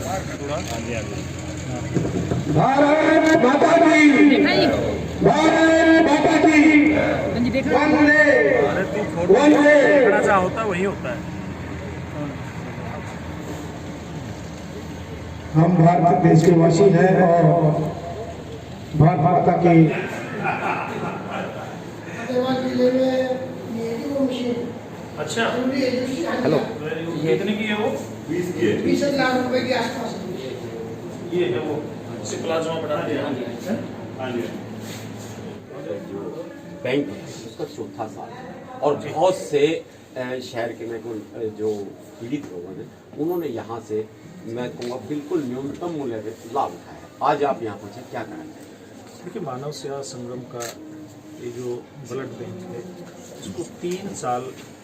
भारत माता की, भारत माता की, वंदे वंदे। जहाँ होता है वही होता है। हम भारत देश के वासी हैं और भारत माता की अच्छा, हेलो, ये कितने की है वो? 20 लाख रुपए के आसपास। ये है वो प्लाज्मा बढ़ा दिया। बैंक उसका चौथा साल है और बहुत से शहर के मैं जो पीड़ित लोगों ने उन्होंने यहाँ से मैं कहूँगा बिल्कुल न्यूनतम मूल्य पे लाभ उठाया। आज आप यहाँ पहुँचे, क्या कहना चाहिए? देखिए, मानव सेवा संगम का ये जो ब्लड बैंक है इसको 3 साल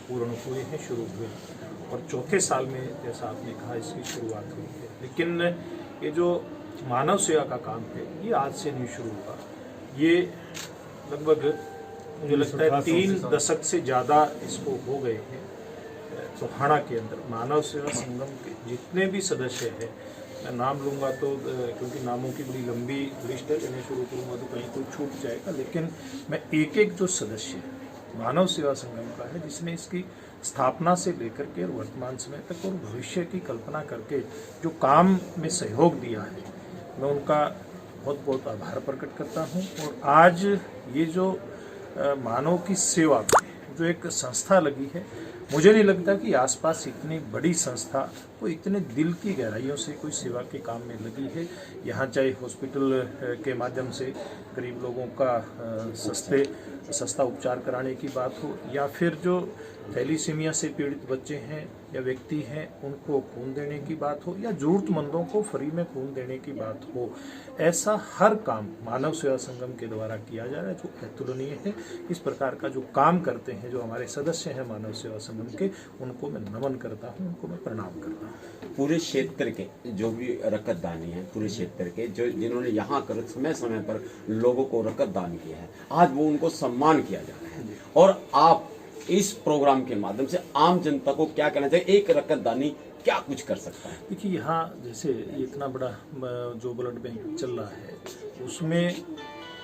पूर्ण हुए हैं, शुरू हुए, और चौथे साल में जैसा आपने कहा इसकी शुरुआत हुई है। लेकिन ये जो मानव सेवा का काम है ये आज से नहीं शुरू हुआ। ये लगभग मुझे लगता है 3 दशक से ज़्यादा इसको हो गए हैं। टोहाना के अंदर मानव सेवा संगम के जितने भी सदस्य हैं, मैं नाम लूँगा तो क्योंकि नामों की बड़ी लंबी लिस्ट है, लेने शुरू करूँगा तो कहीं कोई छूट जाएगा, लेकिन मैं एक एक जो सदस्य मानव सेवा संगम का है जिसने इसकी स्थापना से लेकर के वर्तमान समय तक और भविष्य की कल्पना करके जो काम में सहयोग दिया है, मैं उनका बहुत बहुत आभार प्रकट करता हूँ। और आज ये जो मानव की सेवा में जो एक संस्था लगी है, मुझे नहीं लगता कि आसपास इतनी बड़ी संस्था कोई इतने दिल की गहराइयों से कोई सेवा के काम में लगी है। यहाँ चाहे हॉस्पिटल के माध्यम से गरीब लोगों का सस्ता उपचार कराने की बात हो, या फिर जो थैलीसीमिया से पीड़ित बच्चे हैं या व्यक्ति हैं उनको खून देने की बात हो, या ज़रूरतमंदों को फ्री में खून देने की बात हो, ऐसा हर काम मानव सेवा संगम के द्वारा किया जा रहा है जो अतुलनीय है। इस प्रकार का जो काम करते हैं जो हमारे सदस्य हैं मानव सेवा संगम के, उनको मैं नमन करता हूँ, उनको मैं प्रणाम करता हूँ। पूरे क्षेत्र के जो भी रकतदानी हैं, पूरे क्षेत्र के जो जिन्होंने यहाँ कर समय समय पर लोगों को रकतदान किया है, आज वो उनको सम्मान किया जा रहा है। और आप इस प्रोग्राम के माध्यम से आम जनता को क्या कहना चाहिए, एक रकतदानी क्या कुछ कर सकता है? देखिए, यहाँ जैसे इतना बड़ा जो ब्लड बैंक चल रहा है उसमें,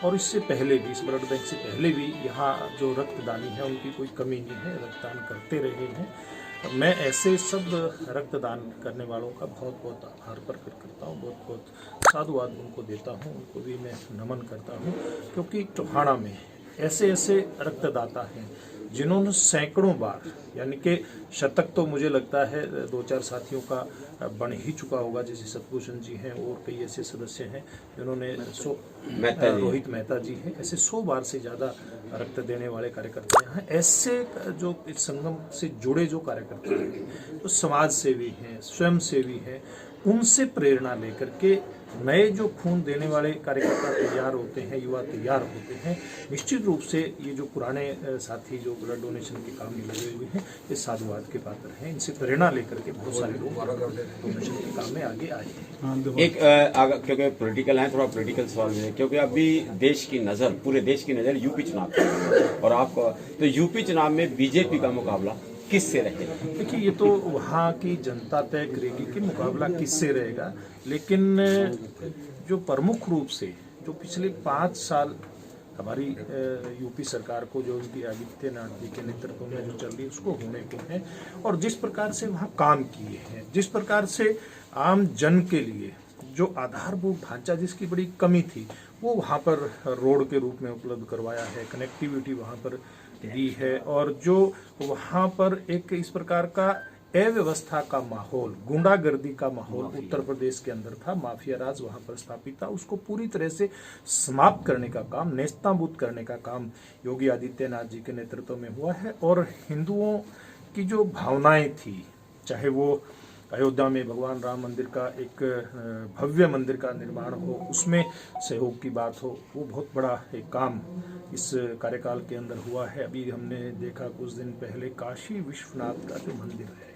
और इससे पहले भी, इस ब्लड बैंक से पहले भी यहाँ जो रक्तदानी है उनकी कोई कमी नहीं है, रक्तदान करते रहे हैं। मैं ऐसे सब रक्तदान करने वालों का बहुत बहुत आभार प्रकट करता हूँ, बहुत बहुत साधुवाद उनको देता हूँ, उनको भी मैं नमन करता हूँ। क्योंकि टोहाना में ऐसे ऐसे रक्तदाता हैं जिन्होंने सैकड़ों बार, यानी कि शतक तो मुझे लगता है 2-4 साथियों का बन ही चुका होगा, जैसे सतभूषण जी हैं और कई ऐसे सदस्य हैं जिन्होंने रोहित मेहता जी हैं, ऐसे 100 बार से ज़्यादा रक्त देने वाले कार्यकर्ता हैं। ऐसे जो इस संगम से जुड़े जो कार्यकर्ता हैं, तो समाज सेवी हैं, स्वयं सेवी हैं, उनसे प्रेरणा लेकर के नए जो खून देने वाले कार्यकर्ता तैयार होते हैं, युवा तैयार होते हैं। निश्चित रूप से ये जो पुराने साथी जो ब्लड डोनेशन के काम में लगे हुए हैं, ये साधुवाद के पात्र हैं। इनसे प्रेरणा लेकर के बहुत सारे लोग डोनेशन के काम में आगे आए हैं। एक क्योंकि पॉलिटिकल है, थोड़ा पॉलिटिकल सवाल है, क्योंकि अभी देश की नज़र, पूरे देश की नज़र यूपी चुनाव पर है, और आपको तो यूपी चुनाव में बीजेपी का मुकाबला किससे रहेगा? देखिए, ये तो वहाँ की जनता तय करेगी कि मुकाबला किससे रहेगा, लेकिन जो प्रमुख रूप से जो पिछले 5 साल हमारी यूपी सरकार को, जो उनकी आदित्यनाथ जी के नेतृत्व में जो चल रही है, उसको होने को है, और जिस प्रकार से वहाँ काम किए हैं, जिस प्रकार से आम जन के लिए जो आधारभूत ढांचा जिसकी बड़ी कमी थी वो वहाँ पर रोड के रूप में उपलब्ध करवाया है, कनेक्टिविटी वहाँ पर दी है, और जो वहाँ पर एक इस प्रकार का अव्यवस्था का माहौल, गुंडागर्दी का माहौल उत्तर प्रदेश के अंदर था, माफिया राज वहाँ पर स्थापित था, उसको पूरी तरह से समाप्त करने का काम, नेस्तनाबूद करने का काम योगी आदित्यनाथ जी के नेतृत्व में हुआ है। और हिंदुओं की जो भावनाएं थी, चाहे वो अयोध्या में भगवान राम मंदिर का एक भव्य मंदिर का निर्माण हो, उसमें सहयोग की बात हो, वो बहुत बड़ा एक काम इस कार्यकाल के अंदर हुआ है। अभी हमने देखा कुछ दिन पहले काशी विश्वनाथ का जो मंदिर है,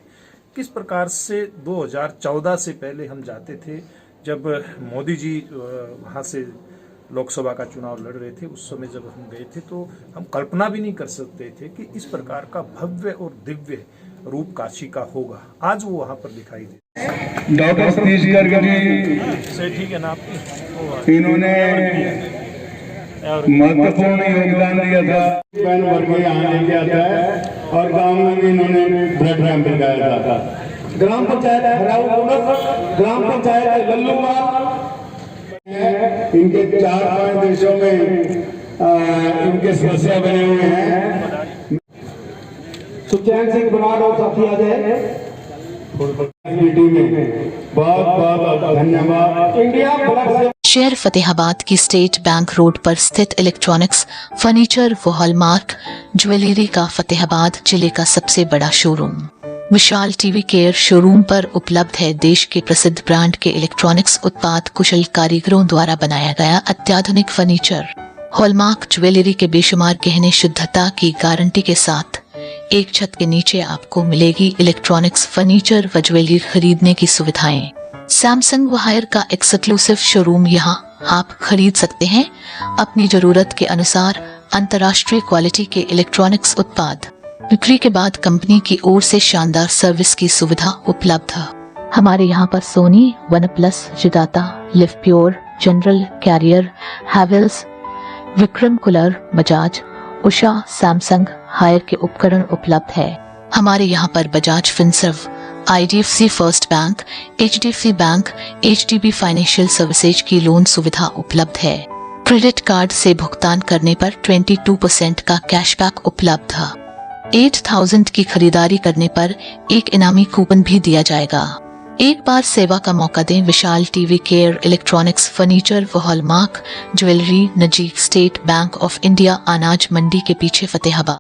किस प्रकार से 2014 से पहले हम जाते थे, जब मोदी जी वहाँ से लोकसभा का चुनाव लड़ रहे थे, उस समय जब हम गए थे तो हम कल्पना भी नहीं कर सकते थे कि इस प्रकार का भव्य और दिव्य रूप काशी का होगा। आज वो वहाँ पर दिखाई दे। डॉक्टर सतीश गर्ग जी से ठीक है ना आपकी, इन्होंने महत्वपूर्ण योगदान दिया था। पैन भर के यहाँ लेके आता है और गांव में भी इन्होंने ब्लड कैंप लगाया था। ग्राम पंचायत हराऊ, ग्राम पंचायत लल्लूवाल, इनके 4-5 देशों में इनके सदस्य बने हुए हैं। सुखचैन सिंह बराड़ और साथी आ जाए मीटिंग में। बहुत बहुत धन्यवाद। इंडिया ब्लड शहर फतेहाबाद की स्टेट बैंक रोड पर स्थित इलेक्ट्रॉनिक्स, फर्नीचर व हॉलमार्क ज्वेलरी का फतेहाबाद जिले का सबसे बड़ा शोरूम। विशाल टीवी केयर शोरूम पर उपलब्ध है देश के प्रसिद्ध ब्रांड के इलेक्ट्रॉनिक्स उत्पाद कुशल कारीगरों द्वारा बनाया गया अत्याधुनिक फर्नीचर, हॉलमार्क ज्वेलरी के बेशुमार गहने शुद्धता की गारंटी के साथ। एक छत के नीचे आपको मिलेगी इलेक्ट्रॉनिक्स, फर्नीचर व ज्वेलरी खरीदने की सुविधाएं। सैमसंग व हायर का एक्सक्लूसिव शोरूम यहाँ आप खरीद सकते हैं अपनी जरूरत के अनुसार अंतर्राष्ट्रीय क्वालिटी के इलेक्ट्रॉनिक्स उत्पाद। बिक्री के बाद कंपनी की ओर से शानदार सर्विस की सुविधा उपलब्ध है। हमारे यहाँ पर सोनी, वन प्लस, जिदाता, Livpure, General, Carrier, Havells, Vikram cooler, Bajaj, Usha, Samsung, Haier के उपकरण उपलब्ध है। हमारे यहाँ पर Bajaj Finserv, IDFC first bank, HDFC bank, HDB financial services की लोन सुविधा उपलब्ध है। क्रेडिट कार्ड से भुगतान करने पर 22% का कैशबैक उपलब्ध है। 8,000 की खरीदारी करने पर एक इनामी कूपन भी दिया जाएगा। एक बार सेवा का मौका दें। विशाल टीवी केयर इलेक्ट्रॉनिक्स, फर्नीचर व हॉलमार्क ज्वेलरी, नजीक स्टेट बैंक ऑफ इंडिया, अनाज मंडी के पीछे, फतेहाबाद।